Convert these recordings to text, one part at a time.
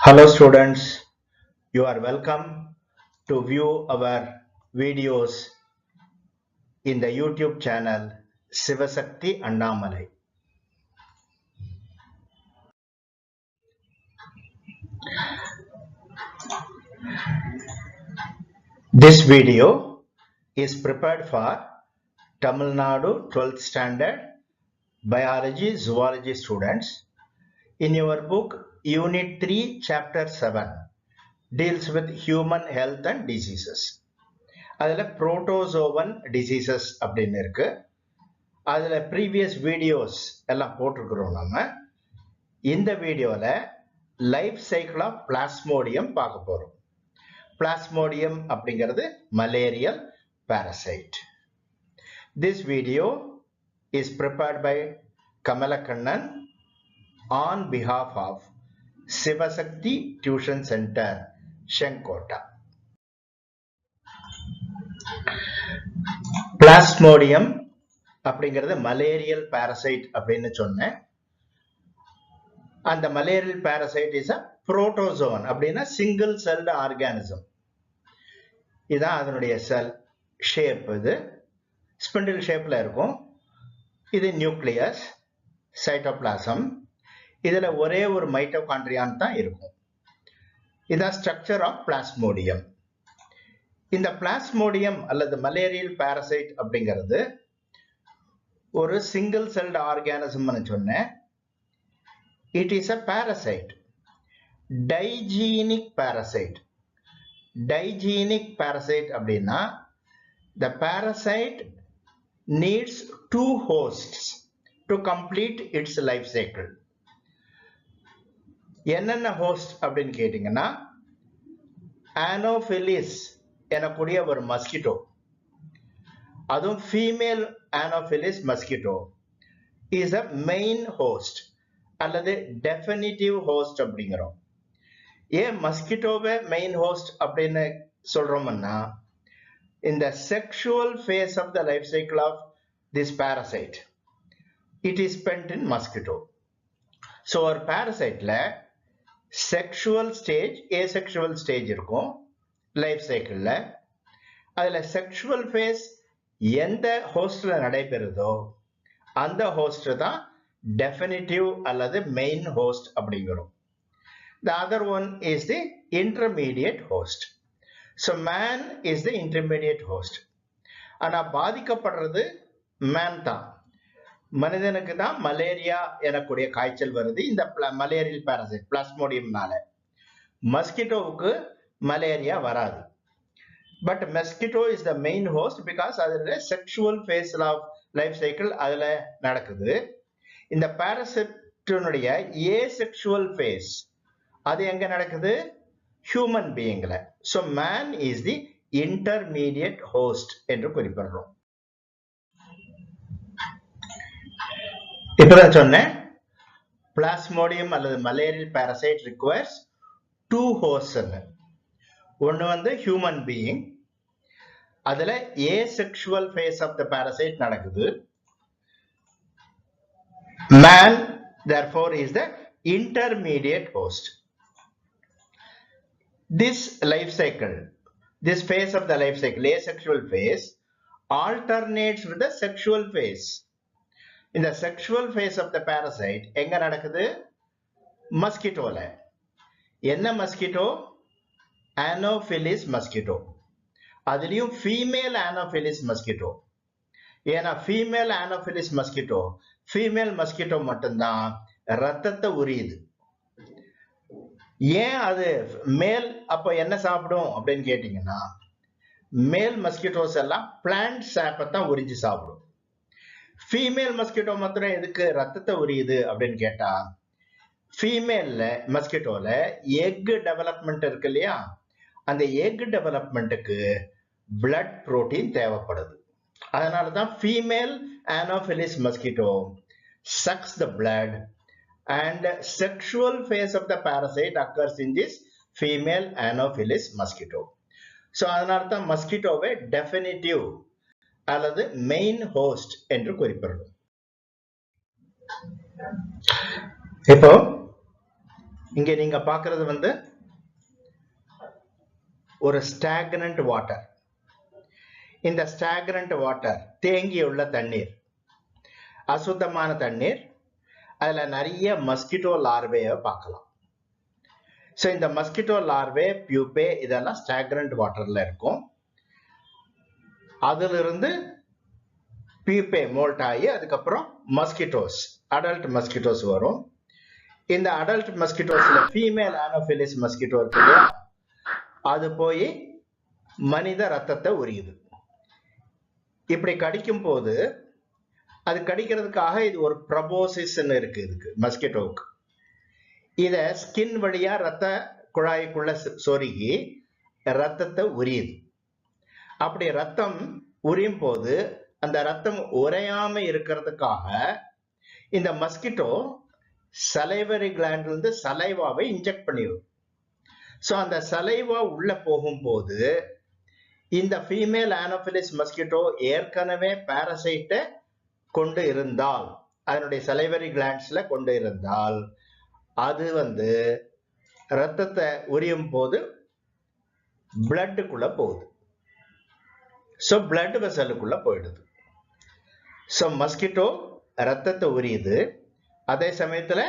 Hello students, you are welcome to view our videos in the YouTube channel Sivasakti Annamalai. This video is prepared for Tamil Nadu 12th Standard Biology Zoology students. In your book, Unit 3, Chapter 7 deals with human health and diseases. அதில் protozoan diseases அப்படின்னு இருக்கு. அதில் previous videos எல்லாம் போட்டிருக்கிறோம். நம்ம இந்த வீடியோவில் life cycle of plasmodium பார்க்க போகிறோம். பிளாஸ்மோடியம் அப்படிங்கிறது malarial parasite. This video is prepared by Kamalakannan on behalf of Sivasakti Tuition Center, Shenkota. Plasmodium அப்படிங்கிறது மலேரியல் பாரசைட் அப்படின்னு சொன்னேன். அந்த malarial parasite is a protozoan அப்படின்னா சிங்கிள் செல்டு ஆர்கானிசம். இதுதான் அதனுடைய செல் ஷேப். இது ஸ்பிண்டில் ஷேப்ல இருக்கும். இது நியூக்ளியஸ், சைட்டோபிளாசம். இதுல ஒரே ஒரு மைட்டோகாண்ட்ரியான் தான் இருக்கும். இதான் ஸ்ட்ரக்சர் ஆஃப் பிளாஸ்மோடியம். இந்த பிளாஸ்மோடியம் அல்லது மலேரியல் பாரசைட் அப்படிங்கிறது ஒரு சிங்கிள் செல்டு ஆர்கானிசம்னு சொன்னேன். It is a parasite, digenetic parasite. Digenetic parasite அப்படின்னா the parasite needs two hosts to complete its life cycle. என்னென்ன ஹோஸ்ட் அப்படின்னு கேட்டீங்கன்னா, ஆனோஃபிலிஸ் எனக்கூடிய ஒரு மஸ்கிட்டோ, அதுவும் female Anopheles mosquito is a main host அல்லது டெஃபினிட்டிவ் ஹோஸ்ட் அப்படிங்கிறோம். ஏன் மஸ்கிட்டோவை மெயின் ஹோஸ்ட் அப்படின்னு சொல்றோம்னா, இந்த sexual phase of the life cycle of this parasite it is spent in mosquito. So ஒரு பாரசைட்ல செக்ஷுவல் ஸ்டேஜ், ஏசெக்ஷுவல் ஸ்டேஜ் இருக்கும் லைஃப் சைக்கிளில். அதில் செக்ஷுவல் ஃபேஸ் எந்த ஹோஸ்டில் நடைபெறுதோ அந்த ஹோஸ்ட் தான் டெஃபினிட்டிவ் அல்லது மெயின் ஹோஸ்ட் அப்படிங்கிறோம். The other one is the intermediate host. So man is the intermediate host. ஆனால் பாதிக்கப்படுறது மேன் தான். மனிதனுக்கு தான் மலேரியா எனக்கூடிய காய்ச்சல் வருது இந்த மலேரியல் பாரசைட் பிளாஸ்மோடியம்னால. மஸ்கிட்டோவுக்கு மலேரியா வராது. But mosquito is the main host because அதுல sexual phase of life cycle அதுல நடக்குது. இந்த பாரசைட்டினுடைய ஏசெக்ஷுவல் ஃபேஸ் அது எங்க நடக்குது? ஹியூமன் பீயிங்ல. So man is the intermediate host என்று குறிப்பிடுறோம். இப்பதான் சொன்னேன், பிளாஸ்மோடியம் அல்லது malarial parasite requires two host. ஒன்னு வந்து ஹியூமன் பீயிங், அதுல asexual phase of the parasite நடக்குது. Man therefore is the intermediate host. This life cycle, this phase of the life cycle, asexual phase, alternates with the sexual phase. இந்த sexual phase of the parasite எங்க நடக்குது? மஸ்கிட்டோல. என்ன mosquito? Anopheles mosquito. அதுலயும் female Anopheles mosquito. ஏன்னா female Anopheles mosquito, female mosquito மட்டும்தான் ரத்தத்தை உரியுது. ஏன் அது மேல் அப்ப என்ன சாப்பிடும் அப்படின்னு கேட்டீங்கன்னா, மேல் மஸ்கிட்டோஸ் எல்லாம் பிளான்ட் சாப்பை தான் உறிஞ்சி சாப்பிடும். ஃபீமேல் மஸ்கிட்டோ மாத்திரம் எதுக்கு ரத்தத்தை உரியுது அப்படின்னு கேட்டா, ஃபீமேல்ல மஸ்கிட்டோல எக் டெவலப்மெண்ட் இருக்கு இல்லையா, அந்த எக் டெவலப்மெண்ட்டுக்கு பிளட் புரோட்டீன் தேவைப்படுது. அதனாலதான் female Anopheles mosquito sucks the blood and sexual phase of the parasite occurs in this female anopheles mosquito. So அதனால்தான் மஸ்கிட்டோவை டெஃபினிட்டிவ் அல்லது மெயின் ஹோஸ்ட் என்று குறிப்பிடுறோம். இப்போ இங்க நீங்க பார்க்கிறது வந்து ஒரு ஸ்டாக்னன்ட் வாட்டர். இந்த ஸ்டாக்னன்ட் வாட்டர் தேங்கியுள்ள தண்ணீர், அசுத்தமான தண்ணீர். அதுல நிறைய மஸ்கிட்டோ லார்வேயை பார்க்கலாம். ஸோ இந்த மஸ்கிட்டோ லார்வே, பியூப்பே இதெல்லாம் ஸ்டாக்னன்ட் வாட்டர்ல இருக்கும். அதிலிருந்து பியூப்பே மோல்ட் ஆகி அதுக்கப்புறம் மஸ்கிட்டோஸ், அடல்ட் மஸ்கிட்டோஸ் வரும். இந்த அடல்ட் மஸ்கிட்டோஸ்ல ஃபீமேல் ஆனோஃபிலிஸ் மஸ்கிட்டோ இருக்கு இல்லையா, அது போய் மனித ரத்தத்தை உரியுது. இப்படி கடிக்கும் போது அது கடிக்கிறதுக்காக இது ஒரு ப்ரபோசிஸ் இருக்கு இதுக்கு, மஸ்கிட்டோவுக்கு. இத ஸ்கின் வழியா ரத்த குழாய்க்குள்ள சொருகி ரத்தத்தை உரியுது. அப்படி ரத்தம் உரியும் போது அந்த ரத்தம் உறையாம இருக்கிறதுக்காக இந்த மஸ்கிட்டோ சலைவரி கிளாண்ட்ல இருந்து சலைவாவை இன்ஜெக்ட் பண்ணிடும். ஸோ அந்த சலைவா உள்ள போகும்போது இந்த ஃபீமேல் ஆனோஃபிலிஸ் மஸ்கிட்டோ ஏற்கனவே பாரசைட்டை கொண்டு இருந்தால், அதனுடைய சலைவரி கிளாண்ட்ஸ்ல கொண்டு இருந்தால், அது வந்து ரத்தத்தை உரியும் போது பிளட்டுக்குள்ள போகுது. ஸோ பிளட் வெசலுக்குள்ள போயிடுது. ஸோ மஸ்கிட்டோ ரத்தத்தை உரியுது, அதே சமயத்துல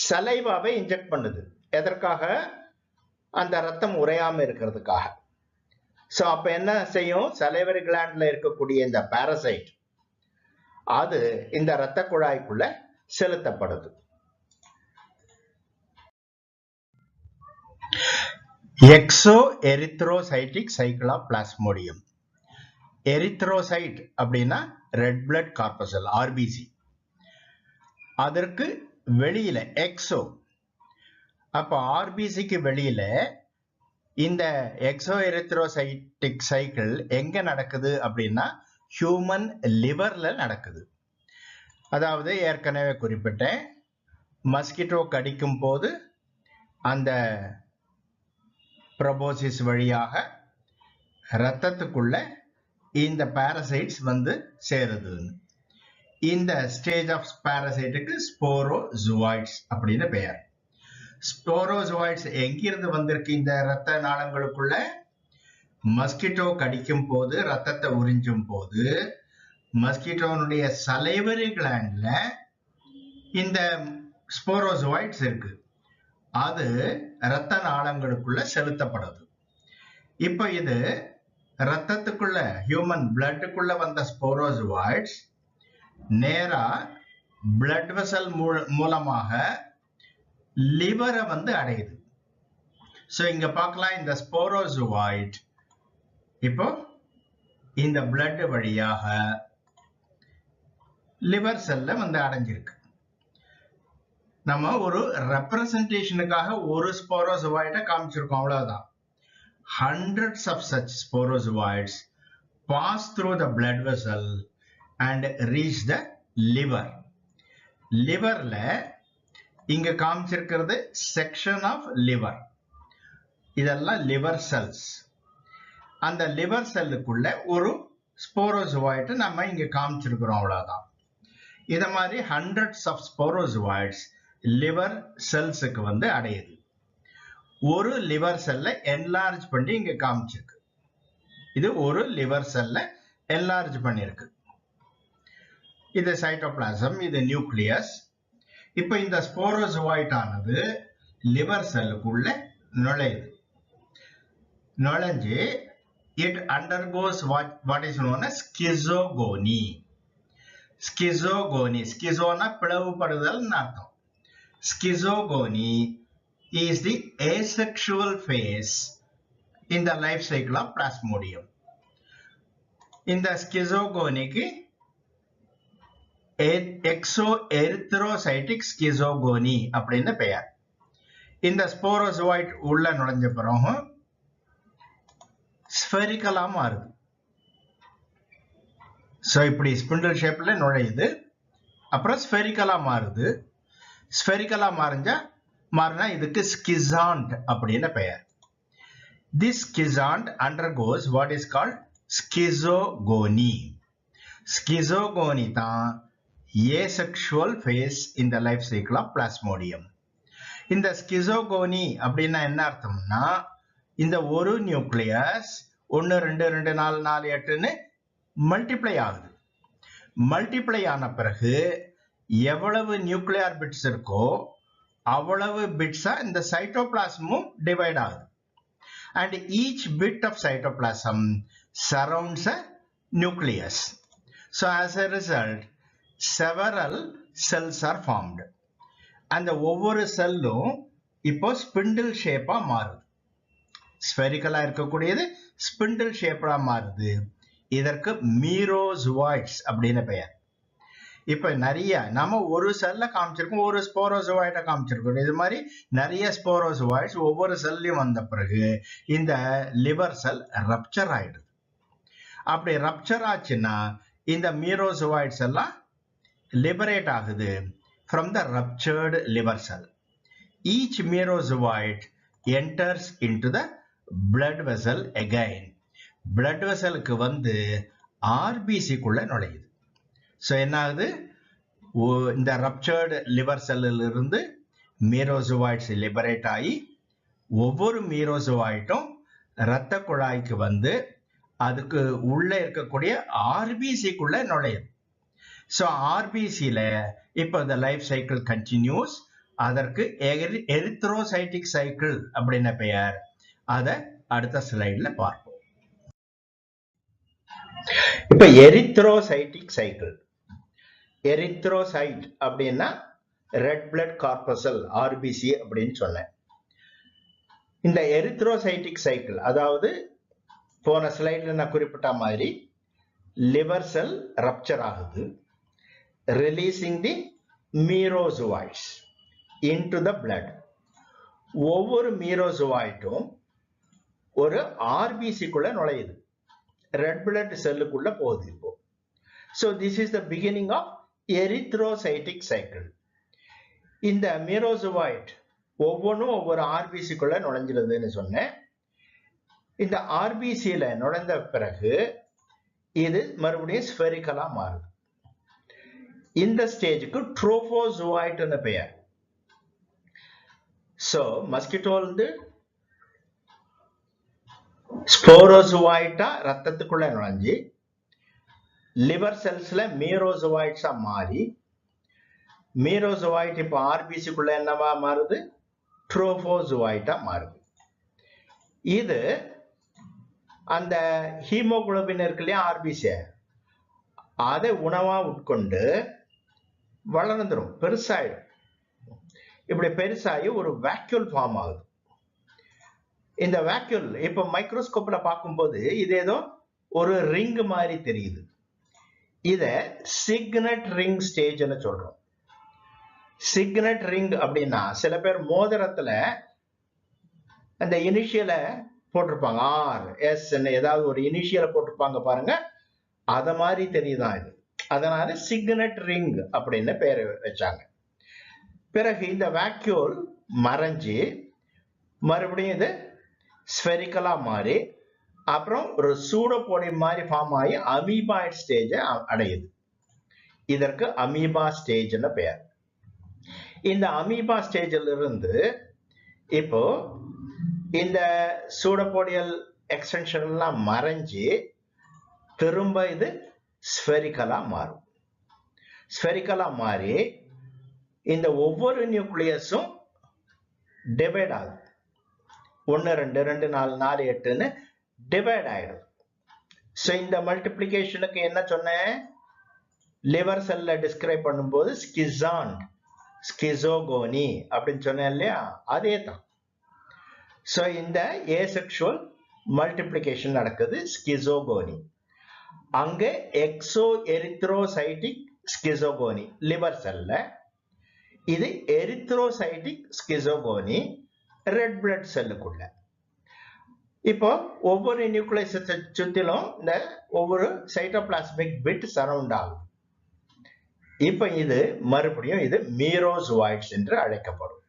சலைவாவை இன்ஜெக்ட் பண்ணுது. எதற்காக? அந்த ரத்தம் உறையாம இருக்கிறதுக்காக. ஸோ அப்ப என்ன செய்யும்? சலைவரி கிளாண்ட்ல இருக்கக்கூடிய இந்த பாரசைட் அது இந்த இரத்த குழாய்க்குள்ள செலுத்தப்படுது. Exo erythrocytic cycle of Plasmodium. Erythrocyte அப்படின்னா ரெட் பிளட் கார்பசல், ஆர்பிசி. அதற்கு வெளியில எக்ஸோ. அப்ப ஆர்பிசிக்கு வெளியில இந்த எக்ஸோ எரித்ரோசைட்டிக் சைக்கிள் எங்க நடக்குது அப்படின்னா ஹியூமன் லிவர்ல நடக்குது. அதாவது ஏற்கனவே குறிப்பிட்டேன், மஸ்கிட்டோ கடிக்கும் போது அந்த ப்ரொபோசிஸ் வழியாக ரத்தத்துக்குள்ள இந்த பாரசைட்ஸ் வந்து சேருது. இந்த ஸ்டேஜ் ஆஃப் பாரசைட்டுக்கு ஸ்போரோசோயிட்ஸ் அப்படின்னு பெயர். ஸ்போரோசோயிட்ஸ் எங்கிருந்து வந்திருக்கு? இந்த ரத்த நாளங்களுக்குள்ள மஸ்கிட்டோ கடிக்கும் போது, ரத்தத்தை உறிஞ்சும் போது மஸ்கிட்டோனுடைய சலைவரி கிளாண்ட்ல இந்த ஸ்போரோசோயிட்ஸ் இருக்கு. அது ரத்த நாளங்களுக்குள்ள செலுத்தப்படுது. இப்ப இது ரத்தத்துக்குள்ள, ஹியூமன் பிளட்டுக்குள்ள வந்த ஸ்போரோசோயிட்ஸ் நேரா பிளட் வெசல் மூலமாக லிவரை வந்து அடையுது. சோ இங்க பார்க்கலாம், இந்த ஸ்போரோசோயிட் இப்போ இந்த பிளட் வழியாக லிவர் செல்ல வந்து அடைஞ்சிருக்கு. நம்ம ஒரு ரெப்ரசன்டேஷனுக்காக ஒரு ஸ்போரோசோயிட்டை காமிச்சிருக்கோம், அவ்வளவுதான். Hundreds of such sporozoites pass through the blood vessel and reach the liver. லிவர்ல இங்க காமிச்சிருக்கிறது செக்ஷன் ஆஃப் லிவர். இதெல்லாம் லிவர் செல்ஸ். அந்த லிவர் செல்லுக்குள்ள ஒரு ஸ்போரோசோயிட் நம்ம இங்க காமிச்சிருக்கிறோம், அவ்வளவுதான். இத மாதிரி hundreds of sporozoites லிவர் செல்ஸுக்கு வந்து அடையுது. ஒரு லிவர் செல்ல என்லார்ஜ் பண்ணி இங்க காமிச்சிருக்கு. இது ஒரு லிவர் செல்ல என்லார்ஜ் பண்ணிருக்கு. இது சைட்டோபிளாசம், இது நியூக்ளியஸ். இப்ப இந்த ஸ்போரோசோயிட் ஆனது லிவர் செல்லுக்குள்ள நுழையுது. நுழைஞ்சு it undergoes what is known as schizogony. Schizogony, schizona பிளவுபடுதல் அர்த்தம். Schizogony is the asexual phase in the life cycle of Plasmodium. இந்த schizogonyக்கு exoerythrocytic schizogony அப்படின்னு பெயர். இந்த ஸ்போரோசோயிட் உள்ள நுழைஞ்ச பிறகு ஸ்பெரிக்கலா மாறுது. சோ இப்படி ஸ்பிண்டில் ஷேப்ல நுழையுது, அப்புறம் ஸ்பெரிக்கலா மாறுது. ஸ்பெரிக்கலா மாறினா இதுக்கு ஸ்கிசாண்ட் அப்படின்னு பெயர். This schizont undergoes what is called schizogony. Schizogony தான் asexual phase in the life cycle of Plasmodium. இந்த ஸ்கிசோகோனி அப்படின்னா என்ன அர்த்தம்னா இந்த ஒரு நியூக்ளியஸ் 1 2 2 4 4 8ன்னு மல்டிப்ளை ஆகுது. மல்டிப்ளை ஆன பிறகு எவ்வளவு நியூக்ளியர் பிட்ஸ் இருக்கோ அவ்வளவு பிட்ஸா இந்த சைட்டோபிளாசமும் டிவைட் ஆகுது. And each bit of cytoplasm surrounds a nucleus. So as a result, several cells are formed. And ஒவ்வொரு செல்லும் இப்போ ஸ்பிண்டில் ஷேப்பா மாறுது. ஸ்பெரிக்கலா இருக்கக்கூடியது ஸ்பிண்டில் ஷேப்பா மாறுது. இதற்கு மீரோசோயிட்ஸ் அப்படின்னு பெயர். இப்ப நிறைய நம்ம ஒரு செல்ல காமிச்சிருக்கோம், ஒரு ஸ்போரோசோயிட்டை காமிச்சிருக்கோம். இது மாதிரி நிறைய ஸ்போரோசோயிட்ஸ் ஒவ்வொரு செல்லையும் வந்த பிறகு இந்த லிவர் செல் ரப்சர் ஆயிடுது. அப்படி ரப்சர் ஆச்சுன்னா இந்த மீரோசோயிட்ஸ் எல்லாம் லிபரேட் ஆகுது from the ruptured liver cell. Each merozoite enters into the blood vessel again. blood vesselக்கு வந்து RBC குள்ள நுழையுது. ஸோ என்ன ஆகுது, இந்த ரப்சர்டு லிவர் செல்லில் இருந்து மீரோசோயிட்ஸ் லிபரேட் ஆகி ஒவ்வொரு மீரோசோயிட்டும் இரத்த குழாய்க்கு வந்து அதுக்கு உள்ள இருக்கக்கூடிய ஆர்பிசிக்குள்ள நுழையுது. ஸோ ஆர்பிசியில இப்போ இந்த லைஃப் சைக்கிள் கண்டினியூஸ். அதற்கு எரித்ரோசைட்டிக் சைக்கிள் அப்படின்னு பெயர். அதை அடுத்த ஸ்லைட்ல பார்ப்போம். இப்ப எரித்ரோசைட்டிக் சைக்கிள், எரித்ரோசைட் அப்படின்னா ரெட் பிளட் கார்பசல் ஆர்பிசி அப்படின்னு சொன்னேன். இந்த எரித்ரோசைட்டிக் சைக்கிள் அதாவது போன ஸ்லைட்ல நான் குறிப்பிட்ட மாதிரி லிவர் செல் ரப்சர் ஆகுது, releasing the merozoites into the blood. ஒவ்வொரு மீரோசோயிட்டும் ஒரு ஆர்பிசிக்குள்ள நுழையுது, ரெட் பிளட் செல்லுக்குள்ள போகுது இப்போ. So this is the beginning of erythrocytic cycle. இந்த மீரோசோயிட் ஒவ்வொன்றும் ஒவ்வொரு ஆர்பிசிக்குள்ள நுழைஞ்சிருதுன்னு சொன்னேன். இந்த ஆர்பிசியில நுழைந்த பிறகு இது மறுபடியும் ஸ்பெரிக்கலா மாறுது. இந்த ஸ்டேஜுக்கு ட்ரோபோசோயிட்னு பெயர். ஸோ மஸ்கிட்டோ வந்து ஸ்போரோசோயிட்டா ரத்தத்துக்குள்ள நுழைஞ்சு லிவர் செல்ஸ்ல மீரோசோயிட்ஸா மாறி மீரோசோயிட் இப்போ ஆர்பிசிக்குள்ள என்னவா மாறுது, ட்ரோபோசோயிட்டா மாறுது. இது அந்த ஹீமோகுளோபின் இருக்கு இல்லையா ஆர்பிசி, அதை உணவா உட்கொண்டு வளர்ந்துடும், பெருசாயிடும். இப்படி பெருசாகி ஒரு வேக்யூல் ஃபார்ம் ஆகுது. இந்த வேக்யூல் இப்ப மைக்ரோஸ்கோப்ல பார்க்கும்போது இது ஏதோ ஒரு ரிங் மாதிரி தெரியுது. இத சிக்னட் ரிங் ஸ்டேஜ்னு சொல்றோம். சிக்னட் ரிங் அப்படின்னா சில பேர் மோதிரத்துல அந்த இனிஷியலை போட்டிருப்பாங்க, ஆர் எஸ் ஏதாவது ஒரு இனிஷியலை போட்டிருப்பாங்க பாருங்க, அத மாதிரி தெரியுதான் இது. அதனால சிக்னட் ரிங் அப்படின்னு பேர் வச்சாங்க. பிறகு இந்த வேக்யூல் மறைஞ்சு மறுபடியும் இது ஸ்பெரிக்கலா மாறி அப்புறம் ஒரு சூடோபோடியம் மாதிரி ஃபார்ம் ஆகி அமீபாய்ட் ஸ்டேஜை அடையுது. இதற்கு அமீபா ஸ்டேஜ்னு பெயர். இந்த அமீபா ஸ்டேஜில் இருந்து இப்போ இந்த சூடோபோடியல் எக்ஸ்டென்ஷன் எல்லாம் மறைஞ்சு திரும்ப இது ஸ்பெரிக்கலா மாறும். ஸ்பெரிக்கலா மாறி இந்த ஒவ்வொரு நியூக்ளியஸும் டிவைட் ஆகுது. 1 2 2 4 4 8ன்னு டிவைட் ஆயிடும். ஸோ இந்த மல்டிப்ளிகேஷனுக்கு என்ன சொன்னேன், லிவர் செல்ல டிஸ்கிரைப் பண்ணும்போது ஸ்கிசாண்ட் ஸ்கிசோகோனி அப்படின்னு சொன்னேன் இல்லையா, அதே தான். ஸோ இந்த ஏசெக்சுவல் மல்டிப்ளிகேஷன் நடக்குது ஸ்கிசோகோனி. அங்க எக்ஸோ எரித்ரோசைட்டிக் ஸ்கிசோகோனி லிவர் செல்ல, இது எரித்ரோசைட்டிக் ஸ்கிசோகோனி ரெட் பிளட் செல்லுக்குள்ள. இப்போ ஒவ்வொரு நியூக்ளியஸை சுத்திலும் இந்த ஒவ்வொரு சைட்டோபிளாஸ்மிக் பிட் சரவுண்ட் ஆகும். இப்ப இது மறுபடியும் இது மீரோசோயிட்ஸ் என்று அழைக்கப்படும்.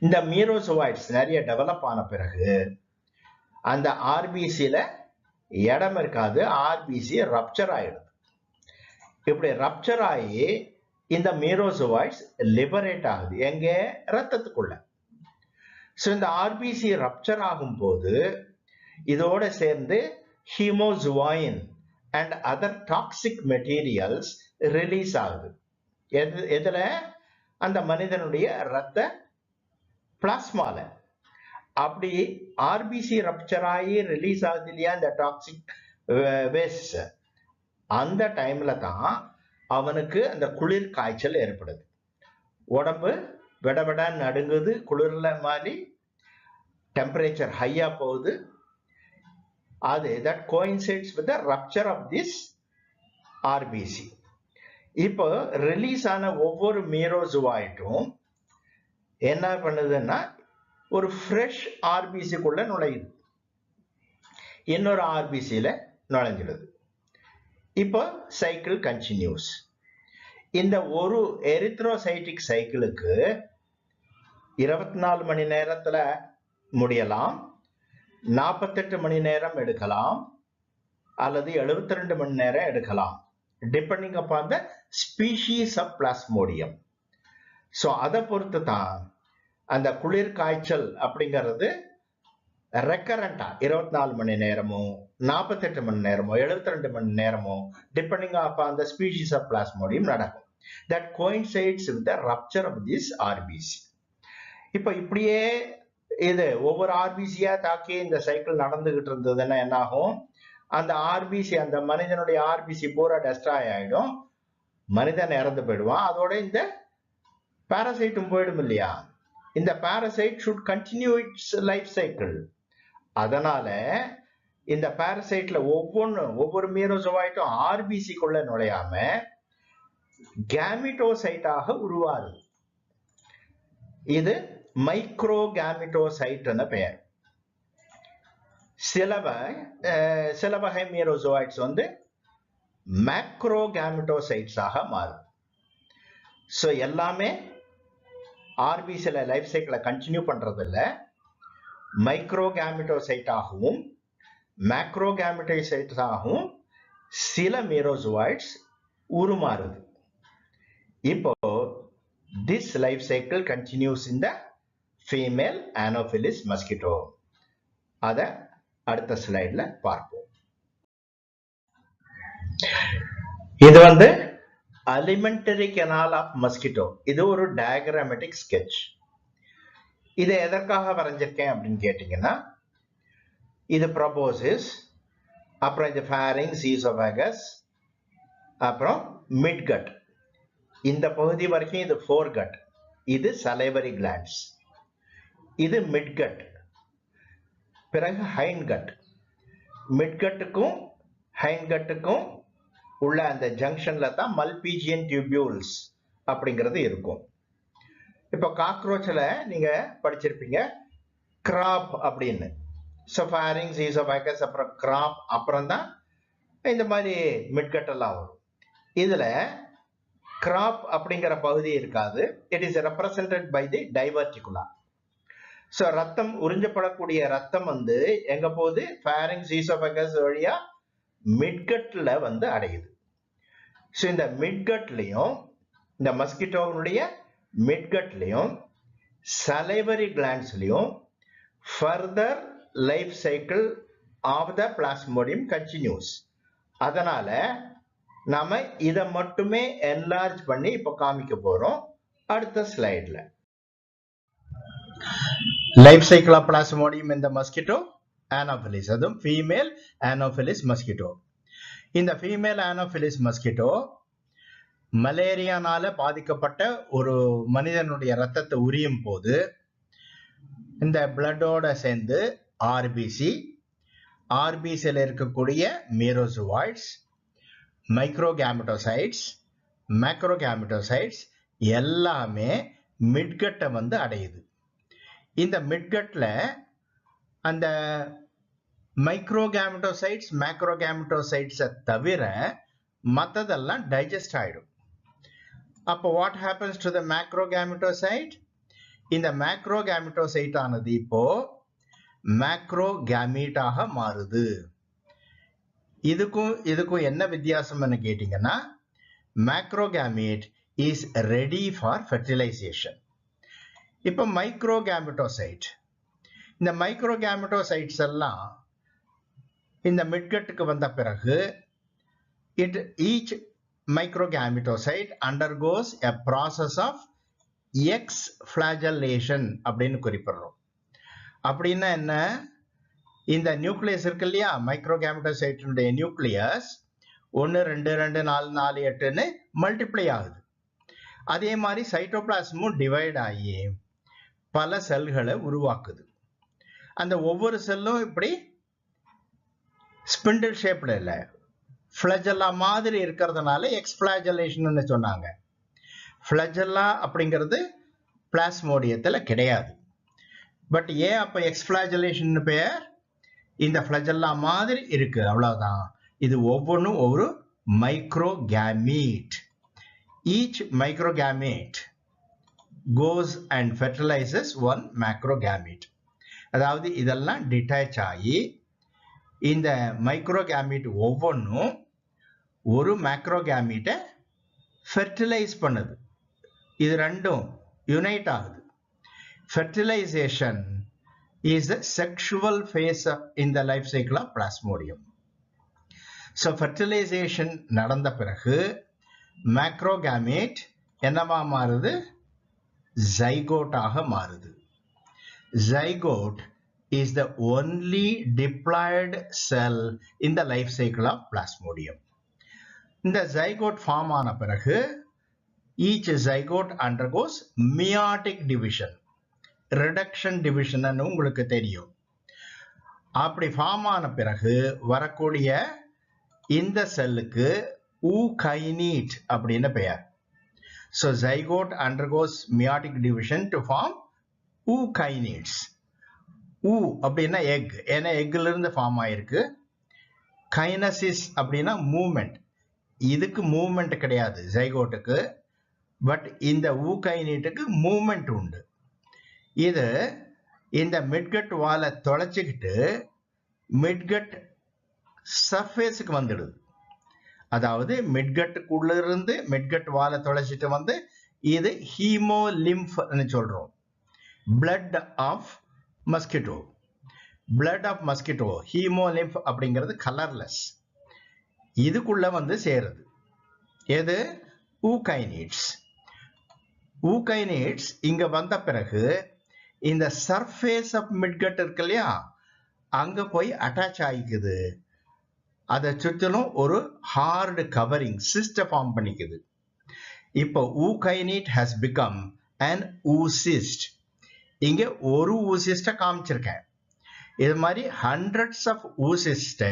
இந்த மீரோசோயிட்ஸ் நிறைய டெவலப் ஆன பிறகு அந்த ஆர்பிசியில இடம் இருக்காது, ஆர்பிசி ரப்சர் ஆயிடுது. இப்படி ரப்சர் ஆகி இந்த மீரோசோவாய்ட்ஸ் லிபரேட் ஆகுது எங்க ரத்தத்துக்குள்ள. ஸோ இந்த ஆர்பிசி ரப்சர் ஆகும்போது இதோட சேர்ந்து haemozoin and other toxic materials release ஆகுது. எதுல? அந்த மனிதனுடைய ரத்த பிளாஸ்மால. அப்படி ஆர்பிசி ரப்சர் ஆகி ரிலீஸ் ஆகுது இல்லையா இந்த டாக்ஸிக் வேஸ்ட், அந்த டைம்ல தான் அவனுக்கு அந்த குளிர் காய்ச்சல் ஏற்படுது. உடம்பு விடவிட நடுங்குது, குளிர்ல மாதிரி டெம்பரேச்சர் ஹையா போகுது. அது that coincides with the rupture of this RBC. இப்போ ரிலீஸ் ஆன ஒவ்வொரு மீரோசோவாய்ட்டும் என்ன பண்ணுதுன்னா ஒரு ஃப்ரெஷ் ஆர்பிசிக்குள்ள நுழையுது, இன்னொரு ஆர்பிசியில நுழைஞ்சிடுது. இப்போ சைக்கிள் கண்டினியூஸ். இந்த ஒரு எரித்ரோசைட்டிக் சைக்கிளுக்கு 24 மணி நேரத்துல முடியலாம், 48 மணி நேரம் எடுக்கலாம், அல்லது 72 மணி நேரம் எடுக்கலாம், depending upon the species of Plasmodium. So அதை பொறுத்து தான் அந்த குளிர் காய்ச்சல் அப்படிங்கிறது ரெக்கரண்டா 24 மணி நேரமோ 48 மணி நேரமோ 72 மணி நேரமோ depending upon the species of Plasmodium நடக்கும். That coincides with the rupture of this RBC. இப்போ இப்படியே இது ஒவ்வொரு ஆர்பிசியா தாக்கி இந்த சைக்கிள் நடந்துகிட்டு இருந்ததுன்னா என்ன ஆகும்? அந்த ஆர்பிசி, அந்த மனிதனுடைய ஆர்பிசி பூரா டெஸ்ட்ராய் ஆயிடும், மனிதன் இறந்து போயிடுவான். அதோட இந்த பாராசைட்டும் போயிடும் இல்லையா? இந்த parasite should continue it's life cycle. அதனால இந்த பாராசைட்ல ஒவ்வொரு மீரோசோவாய்ட்டும் ஆர்பிசிக்குள்ள நுழையாம கேமிட்டோசைட்டாக உருவாகுது. இது மைக்ரோ கேமிட்டோசைட் பெயர். சில வகை மீரோசோவாய்ட்ஸ் மேக்ரோ கேமிட்டோசைட்ஸாக மாறும். ஸோ எல்லாமே ஆர்பிசில லைஃப் சைக்கிளை கண்டினியூ பண்றது இல்லை, மைக்ரோ கேமிட்டோசைட்டாகவும் மேக்ரோ கேமிட்டோசைட்டாகவும் சில மீரோசோவாய்ட்ஸ் உருமாறுது. இப்போ this life cycle continues in the female Anopheles mosquito. அத அடுத்த ஸ்லைட்ல பார்ப்போம். இது alimentary canal of mosquito. இது ஒரு diagrammatic sketch. இதை எதற்காக வரைஞ்சிருக்கேன் அப்படின்னு கேட்டீங்கன்னா, இது proboscis, அப்புறம் இது pharynx, esophagus, அப்புறம் midgut. இந்த பகுதி வரைக்கும் இது foregut, இது salivary glands, இது midgut, பிறகு hindgut. midgutக்கும் hindgutக்கும் உள்ள அந்த ஜங்ஷன்ல தான் மல்பிஜியன் டியூபியூல்ஸ் அப்படிங்கிறது இருக்கும். இப்போ காக்ரோச்ல நீங்க படிச்சிருப்பீங்க கிராப் அப்படின்னு. ஸோ pharynx, esophagus, அப்புறம் கிராப், அப்புறம் தான் இந்த மாதிரி midgut எல்லாம் வரும். இதுல கிராப் அப்படிங்கிற பகுதி இருக்காது. It is represented by the diverticula. So ரத்தம் உறிஞ்சப்படக்கூடிய ரத்தம் எங்க போகுது? pharynx, esophagus வழியா மிட்கட்ல அடையுது. ஸோ இந்த மிட்கட்லையும், இந்த மஸ்கிட்டோவுடைய மிட்கட்லையும் salivary glandsலையும் further life cycle of the plasmodium continues. அதனால நாம இதை மட்டுமே என்லார்ஜ் பண்ணி இப்ப காமிக்க போறோம் அடுத்த ஸ்லைட்ல. லைஃப் சைக்கிள் ஆஃப் பிளாஸ்மோடியம் இந்த மஸ்கிட்டோ Anopheles, அதுவும் ஃபீமேல் Anopheles மஸ்கிட்டோ. இந்த ஃபீமேல் Anopheles மஸ்கிட்டோ மலேரியானால பாதிக்கப்பட்ட ஒரு மனிதனுடைய ரத்தத்தை உரியும் போது இந்த பிளட்டோட சேர்ந்து ஆர்பிசியில் இருக்கக்கூடிய மீரோசோவாய்ட்ஸ், மைக்ரோகேமிட்டோசைட்ஸ், மேக்ரோகேமிட்டோசைட்ஸ் எல்லாமே மிட்கட்டை அடையுது. இந்த மிட்கட்ல அந்த மைக்ரோகேமிட்டோசைட்ஸ், மேக்ரோகேமிட்டோசைட்ஸை தவிர மற்றதெல்லாம் டைஜஸ்ட் ஆயிடும். அப்போ வாட் ஹேப்பன்ஸ் டு த மேக்ரோகேமிட்டோசைட்? இந்த மேக்ரோகேமிட்டோசைட் ஆனது இப்போ மேக்ரோகேமீட்டாக மாறுது. இதுக்கும் என்ன வித்தியாசம்னு கேட்டீங்கன்னா, மேக்ரோகேமீட் is ready for fertilization. இப்போ மைக்ரோகேமெட்டோசைட், இந்த மைக்ரோகேமெட்டோசைட்ஸ் எல்லாம் இந்த மிட்கட்டுக்கு வந்த பிறகு each microgametocyte undergoes a process of exflagellation அப்படின்னு குறிப்பிடுறோம். அப்படின்னா என்ன, இந்த நியூக்ளியஸ் இருக்கு இல்லையா, மைக்ரோகேமெட்டோசைட்டினுடைய நியூக்ளியஸ் 1 2 2 4 4 8ன்னு மல்டிப்ளை ஆகுது. அதே மாதிரி சைட்டோபிளாஸ்மும் டிவைட் ஆகி பல செல்களை உருவாக்குது. அந்த ஒவ்வொரு செல்லும் இப்படி ஸ்பிண்டில் ஷேப்ல இல்லை, ஃபிளஜெல்லா மாதிரி இருக்கிறதுனால எக்ஸ்ஃபிளாஜெலேஷன் சொன்னாங்க. ஃபிளஜெல்லா அப்படிங்கிறது பிளாஸ்மோடியத்தில் கிடையாது. பட் ஏன் அப்போ எக்ஸ்ஃபிளாஜெலேஷன் பெயர், இந்த ஃபிளஜெல்லா மாதிரி இருக்கு, அவ்வளவுதான். இது ஒவ்வொன்றும் ஒரு microgamete. Each microgamete goes and fertilizes one macrogamete. அதாவது இதெல்லாம் டிட்டாச் ஆகி இந்த மைக்ரோகேமீட் ஒவ்வொன்றும் ஒரு மேக்ரோகேமீட்டை ஃபெர்டிலைஸ் பண்ணுது. இது ரெண்டும் யுனைட் ஆகுது. Fertilisation is the sexual phase in the life cycle of plasmodium. So fertilization நடந்த பிறகு மேக்ரோகேமீட் என்னவா மாறுது, ஜைகோட்டாக மாறுது. Zygote is the only diploid cell in the life cycle of plasmodium. இந்த zygote ஃபார்ம் ஆன பிறகு each zygote undergoes meiotic division, reduction division ன்னு உங்களுக்கு தெரியும். அப்படி ஃபார்ம் ஆன பிறகு வரக்கூடிய இந்த செல்லுக்கு ookinete அப்படின்னு பெயர். So zygote undergoes meiotic division to form ookinetes. ஊ அப்படின்னா எக், ஏன்னா எக்ல இருந்து ஃபார்ம் ஆயிருக்கு. கைனசிஸ் அப்படின்னா மூவ்மெண்ட், இதுக்கு மூவ்மெண்ட் கிடையாது ஜைகோட்டுக்கு, பட் இந்த ஊகைனீட்டுக்கு மூவ்மெண்ட் உண்டு. இது இந்த மிட்கட் வாலை தொலைச்சிக்கிட்டு மிட்கட் சர்ஃபேஸுக்கு வந்துடுது. அதாவது மிட்கட்டுக்குள்ள இருந்து மிட்கட் வாலை தொலைச்சிட்டு வந்து இது ஹீமோலிம்ஃப்னு சொல்றோம். Blood of mosquito, blood of mosquito, haemolymph அப்படிங்கிறது கலர்லெஸ், இதுக்குள்ள வந்து சேருது. எது, ஊகைனீட்ஸ். ஊகைனீட்ஸ் இங்க வந்த பிறகு இந்த சர்ஃபேஸ் ஆஃப் மிட்கட் இருக்கு இல்லையா, அங்க போய் அட்டாச் ஆகிக்குது. அதை சுற்றிலும் ஒரு ஹார்டு கவரிங் சிஸ்ட ஃபார்ம் பண்ணிக்குது. இப்போ ஊகைனீட் ஹஸ் பிகம் அன் ஊசிஸ்ட். இங்க ஒரு ஊசிஸ்ட காமிச்சிருக்கேன். இது மாதிரி ஹண்ட்ரட்ஸ் ஆஃப் ஊசிஸ்ட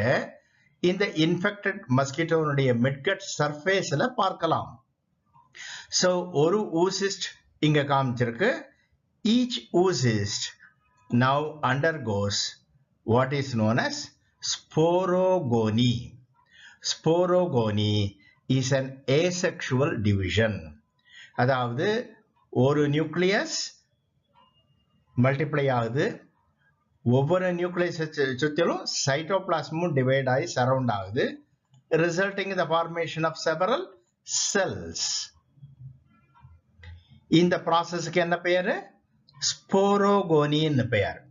இந்த இன்ஃபெக்டட் மஸ்கிட்டோனுடைய மிட்கட் சர்ஃபேஸ்ல பார்க்கலாம். ஸோ ஒரு ஊசிஸ்ட் இங்க காமிச்சிருக்கு. Each oocyst now undergoes what is known as sporogony. Sporogony is an asexual division. அதாவது ஒரு நியூக்ளியஸ் மல்டிப்ளை ஆகுது, ஒவ்வொரு நியூக்ளியஸ் சுற்றிலும் சைட்டோபிளாஸ்மும் டிவைட் ஆகி சரவுண்ட் ஆகுது, resulting in the formation of several cells. இந்த ப்ராசஸ்க்கு என்ன பெயரு, ஸ்போரோகோனின்னு பெயர்.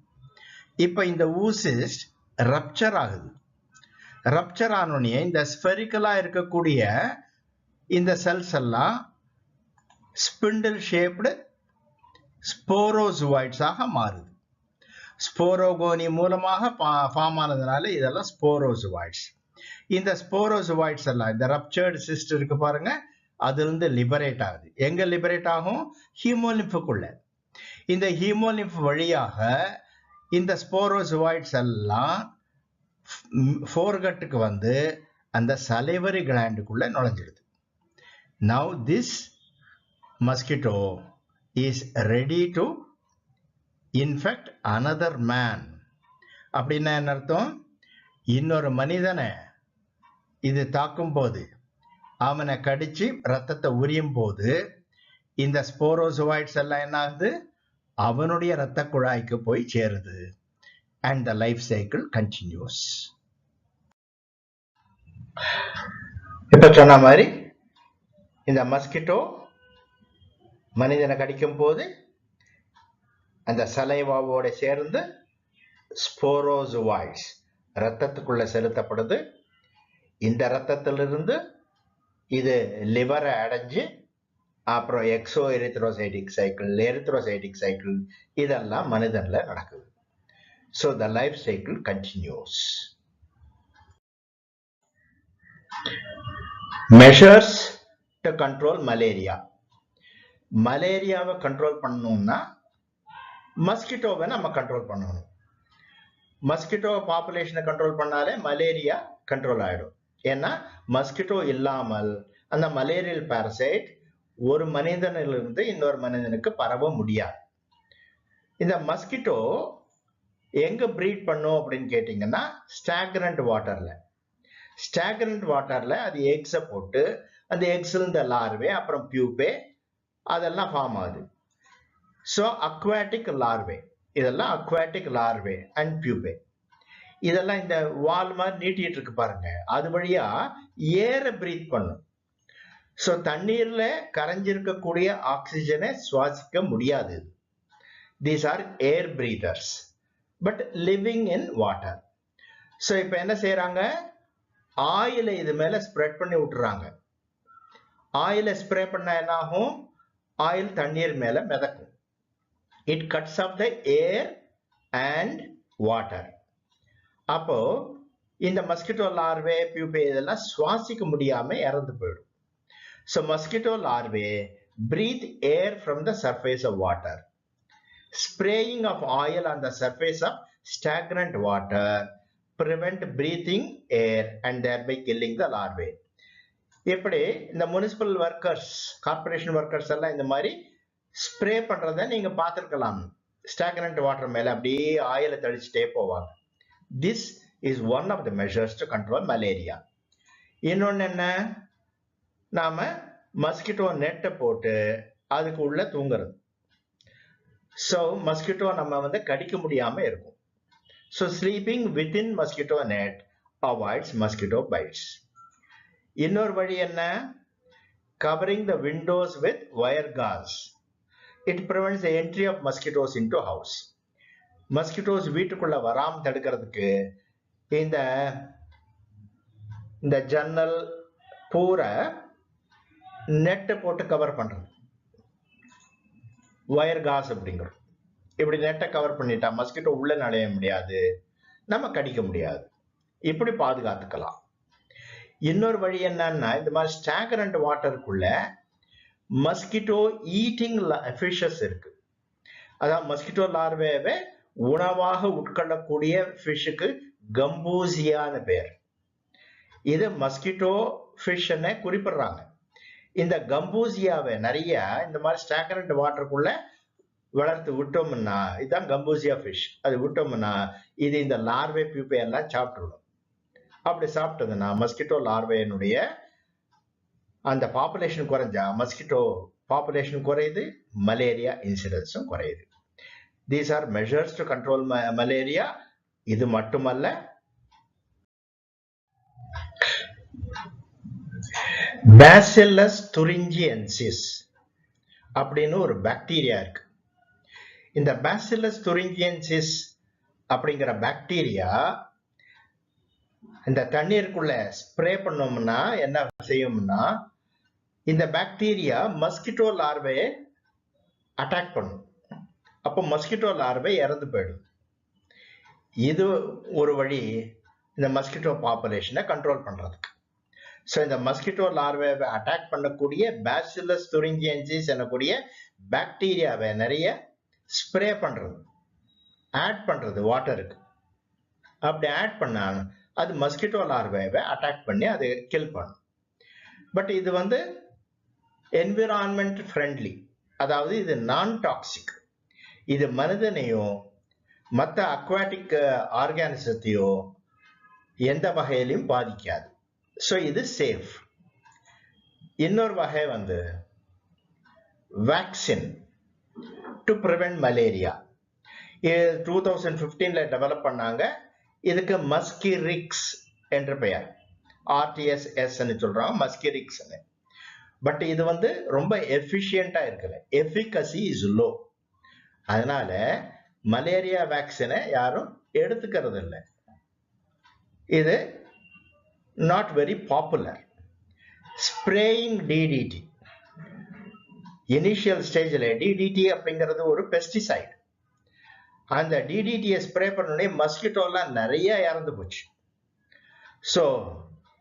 இப்போ இந்த ஊசிஸ்ட் ரப்சர் ஆகுது. ரப்சர் ஆனோடனே இந்த ஸ்பெரிக்கலா இருக்கக்கூடிய இந்த செல்ஸ் எல்லாம் ஸ்பிண்டில் ஷேப்டு ஸ்போரோசுவாய்ட்ஸாக மாறுது. ஸ்போரோகோனி மூலமாக ஃபார்ம் ஆனதுனால இதெல்லாம் ஸ்போரோசுவாய்ட்ஸ். இந்த ஸ்போரோசுவாய்ட்ஸ் எல்லாம் இந்த ரப்சர்டு சிஸ்ட் இருக்கு பாருங்க, அதுல இருந்து லிபரேட் ஆகுது. எங்க லிபரேட் ஆகும், ஹீமோலிம்ஃபுக்குள்ள. இந்த ஹீமோலிம்ஃப் வழியாக இந்த ஸ்போரோசுவாய்ட்ஸ் எல்லாம் ஃபோர்கட்டுக்கு வந்து அந்த சலைவரி கிளாண்டுக்குள்ள நுழைஞ்சிடுது. Now this mosquito is ready to infect another man. அப்படின்னா என்ன அர்த்தம், இன்னொரு மனிதனை இது தாக்கும் போது, அவனை கடிச்சு ரத்தத்தை உரியும் போது இந்த ஸ்போரோசுவாய்ட்ஸ் எல்லாம் என்ன ஆகுது, அவனுடைய இரத்த குழாய்க்கு போய் சேருது. and the life cycle continues. இப்ப சொன்ன மாதிரி இந்த மஸ்கிட்டோ மனிதனை கடிக்கும் போது அந்த சலைவாவோட சேர்ந்து ஸ்போரோசுவாய்ட்ஸ் ரத்தத்துக்குள்ள செலுத்தப்படுது. இந்த ரத்தத்திலிருந்து இது லிவரை அடைஞ்சு அப்புறம் எக்ஸோ எரித்ரோசைட்டிக் சைக்கிள் இதெல்லாம் மனிதன்ல நடக்குது. So the life cycle continues. Measures to control malaria. மலேரியாவை கண்ட்ரோல் பண்ணணும்னா மஸ்கிட்டோவை நம்ம கண்ட்ரோல் பண்ணணும். மஸ்கிட்டோ பாப்புலேஷனை கண்ட்ரோல் பண்ணாலே மலேரியா கண்ட்ரோல் ஆயிடும். ஏன்னா மஸ்கிட்டோ இல்லாமல் அந்த மலேரியல் பாரசைட் ஒரு மனிதனிலிருந்து இன்னொரு மனிதனுக்கு பரவ முடியாது. இந்த மஸ்கிட்டோ எங்க பிரீட் பண்ணும் அப்படின்னு கேட்டீங்கன்னா ஸ்டாக்னன்ட் வாட்டர்ல அது எக்ஸை போட்டு அந்த எக்ஸ்ல இந்த லார்வே அப்புறம் பியூபே அதெல்லாம் ஃபார்ம் ஆகுது. ஸோ அக்வாட்டிக் லார்வே, இதெல்லாம் அக்வாட்டிக் லார்வே அண்ட் பியூபே இதெல்லாம் இந்த வால் மாதிரி நீட்டிட்டு இருக்கு பாருங்க, அது வழியா ஏரை பிரீத் பண்ணும். ஸோ தண்ணீர்ல கரைஞ்சிருக்கக்கூடிய ஆக்சிஜனை சுவாசிக்க முடியாது. These are air breathers but living in water. So இப்போ என்ன செய்யறாங்க, ஆயிலை இது மேல ஸ்ப்ரெட் பண்ணி விட்டுறாங்க. ஆயிலை ஸ்ப்ரே பண்ண என்ன ஆகும், ஆயில் தண்ணீர் மேல மிதக்கும். It cuts off the air and water. அப்போ இந்த மஸ்கிட்டோ லார்வே பியூபே இதெல்லாம் சுவாசிக்க முடியாம இறந்து போயிடும். So mosquito larvae breathe air from the surface of water. Spraying of oil on the surface of stagnant water prevent breathing air and thereby killing the larvae. இப்படி இந்த municipal workers, corporation workers எல்லாம் இந்த மாதிரி spray பண்றத நீங்க பார்த்திருக்கலாம். Stagnant water மேல அப்படியே ஆயிலை தெளிச்சுட்டே போவாங்க. This is one of the measures to control malaria. இன்னொன்னு என்ன, நாம மஸ்கிட்டோ நெட்டை போட்டு அதுக்கு உள்ள தூங்குறது. ஸோ மஸ்கிட்டோ நம்ம கடிக்க முடியாம இருக்கும். So sleeping within mosquito net avoids mosquito bites. இன்னொரு வழி என்ன, covering the windows with wire gauze. It prevents the entry of mosquitoes into house. Mosquitoes வீட்டுக்குள்ள வராம தடுக்கிறதுக்கு இந்த ஜன்னல் பூரா நெட்டை போட்டு கவர் பண்றது, வயர் காஸ் அப்படிங்கிறது. இப்படி நெட்டை கவர் பண்ணிட்டா மஸ்கிட்டோ உள்ள நுழைய முடியாது, நம்ம கடிக்க முடியாது. இப்படி பாதுகாத்துக்கலாம். இன்னொரு வழி என்னன்னா, இந்த மாதிரி ஸ்டாக்னன்ட் வாட்டருக்குள்ள மஸ்கிட்டோ ஈட்டிங் ஃபிஷஸ் இருக்கு. அதாவது மஸ்கிட்டோ லார்வேவை உணவாக உட்கொள்ளக்கூடிய ஃபிஷ்ஷுக்கு கம்பூசியான்னு பேர். இது மஸ்கிட்டோ ஃபிஷ்ஷனை குறிப்பிடுறாங்க. இந்த கம்பூசியாவை நிறைய இந்த மாதிரி ஸ்டாக்னன்ட் வாட்டருக்குள்ள வளர்த்து விட்டோம்னா, இதுதான் கம்பூசியா ஃபிஷ். அது விட்டோம்னா இது இந்த லார்வே பியூப்பை எல்லாம் சாப்பிட்டுடும். அப்படி சாப்பிட்டதுன்னா மஸ்கிட்டோ லார்வேனுடைய அந்த பாப்புலேஷன் குறைஞ்சா மஸ்கிட்டோ பாப்புலேஷன் குறையுது, மலேரியா இன்சிடென்ஸும் குறையுது. These are measures to control malaria. இது மட்டுமல்ல, பேசில்லஸ் துரிஞ்சியன்சிஸ் அப்படின்னு ஒரு பாக்டீரியா இருக்கு. இந்த பேசில்லஸ் துரிஞ்சியன்சிஸ் அப்படிங்கிற பாக்டீரியா இந்த தண்ணீருக்குள்ள ஸ்ப்ரே பண்ணோம்னா என்ன செய்யும்னா, இந்த பாக்டீரியா மஸ்கிட்டோ லார்வே அட்டாக் பண்ணும். அப்போ மஸ்கிட்டோ லார்வே இறந்து போயிடும். இது ஒரு வழி இந்த மஸ்கிட்டோ பாப்புலேஷனை கண்ட்ரோல் பண்றதுக்கு. ஸோ இந்த மஸ்கிட்டோ லார்வேவை அட்டாக் பண்ணக்கூடிய பேசில்லஸ் துரிஞ்சியன்சிஸ் எனக்கூடிய பாக்டீரியாவை நிறைய ஸ்ப்ரே பண்றது, ஆட் பண்றது வாட்டருக்கு. அப்படி ஆட் பண்ணா அது மஸ்கிட்டோ லார்வேவை அட்டாக் பண்ணி அதை கில் பண்ணும். பட் இது என்விரான்மெண்ட் ஃப்ரெண்ட்லி, அதாவது இது நான் டாக்ஸிக். இது மனிதனையும் மற்ற அக்வாட்டிக் ஆர்கானிசத்தையோ எந்த வகையிலையும் பாதிக்காது. ஸோ இது சேஃப். இன்னொரு வகை vaccine to prevent malaria. 2015 develop பண்ணாங்க. இதுக்கு மஸ்கிரிக்ஸ் என்ற பெயர், RTS சொல்றாங்க, மஸ்கிரிக்ஸ். பட் இது வந்து ரொம்ப எஃபிஷியண்டா இருக்கல, எஃபிகசி இஸ் லோ. அதனால மலேரியா வேக்சினை யாரும் எடுத்துக்கிறது இல்லை. இது not very popular. Spraying DDT, initial ஸ்டேஜில் டிடிடி அப்படிங்கிறது ஒரு பெஸ்டிசைட். அந்த டிடிடியை ஸ்ப்ரே பண்ணோடனே மஸ்கிட்டோலாம் நிறைய இறந்து போச்சு. ஸோ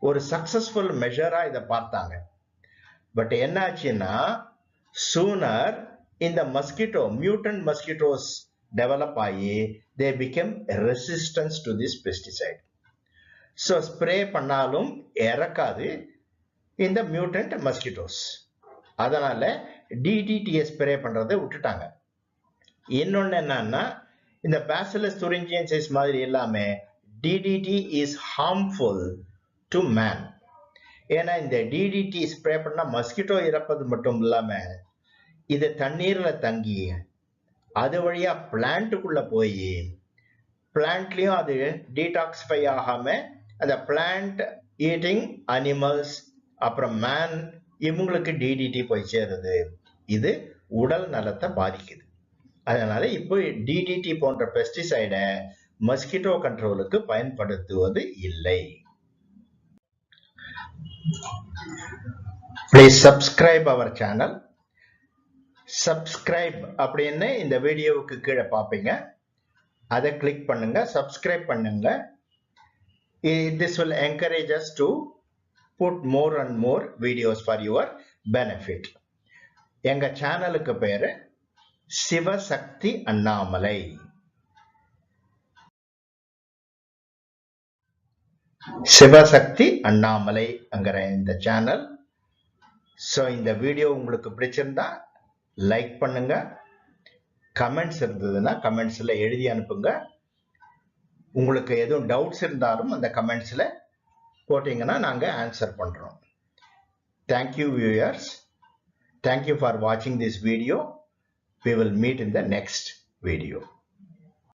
ஒரு சக்சஸ்ஃபுல் மெஷரா இதை பார்த்தாங்க. பட் என்னாச்சுன்னா சூனர் இந்த மஸ்கிட்டோ மியூட்டன்ட் மஸ்கிட்டோஸ் டெவலப் ஆகி they become resistance to this pesticide. So spray பண்ணாலும் இறக்காது இந்த மியூட்டன்ட் மஸ்கிட்டோஸ். அதனால டிடிடியை ஸ்ப்ரே பண்றதை விட்டுட்டாங்க. இன்னொன்னு என்னன்னா இந்த பேசிலஸ் துரிஞ்சியன்சிஸ் மாதிரி எல்லாமே DDT is harmful to man. ஏன்னா இந்த டிடிடி ஸ்ப்ரே பண்ணா மஸ்கிட்டோ இறப்பது மட்டும் இல்லாம இது தண்ணீர்ல தங்கி அது வழியா பிளான்ட்டுக்குள்ள போய் பிளான்ட்லயும் அது டீடாக்சிஃபை ஆகாம அந்த பிளான்ட் ஈட்டிங் அனிமல்ஸ் அப்புறம் மேன் இவங்களுக்கு டிடிடி போய் சேருது. இது உடல் நலத்தை பாதிக்குது. அதனால இப்போ டிடிடி போன்ற பெஸ்டிசைடை மஸ்கிட்டோ கண்ட்ரோலுக்கு பயன்படுத்துவது இல்லை. Please subscribe our channel. Subscribe அப்படின்னு இந்த வீடியோவுக்கு கீழே பார்ப்பீங்க, அதை கிளிக் பண்ணுங்க, சப்ஸ்கிரைப் பண்ணுங்க. This will encourage us to put more and more videos for your benefit. எங்க சேனலுக்கு பேரு சிவசக்தி அண்ணாமலை. சிவசக்தி அண்ணாமலை அங்கிற இந்த சேனல். ஸோ இந்த வீடியோ உங்களுக்கு பிடிச்சிருந்தா லைக் பண்ணுங்க, கமெண்ட்ஸ் இருந்ததுன்னா கமெண்ட்ஸ்ல எழுதி அனுப்புங்க. உங்களுக்கு எதுவும் டவுட்ஸ் இருந்தாலும் அந்த கமெண்ட்ஸ்ல போட்டீங்கன்னா நாங்க ஆன்சர் பண்றோம். Thank you viewers. Thank you for watching this video. We will meet in the next video.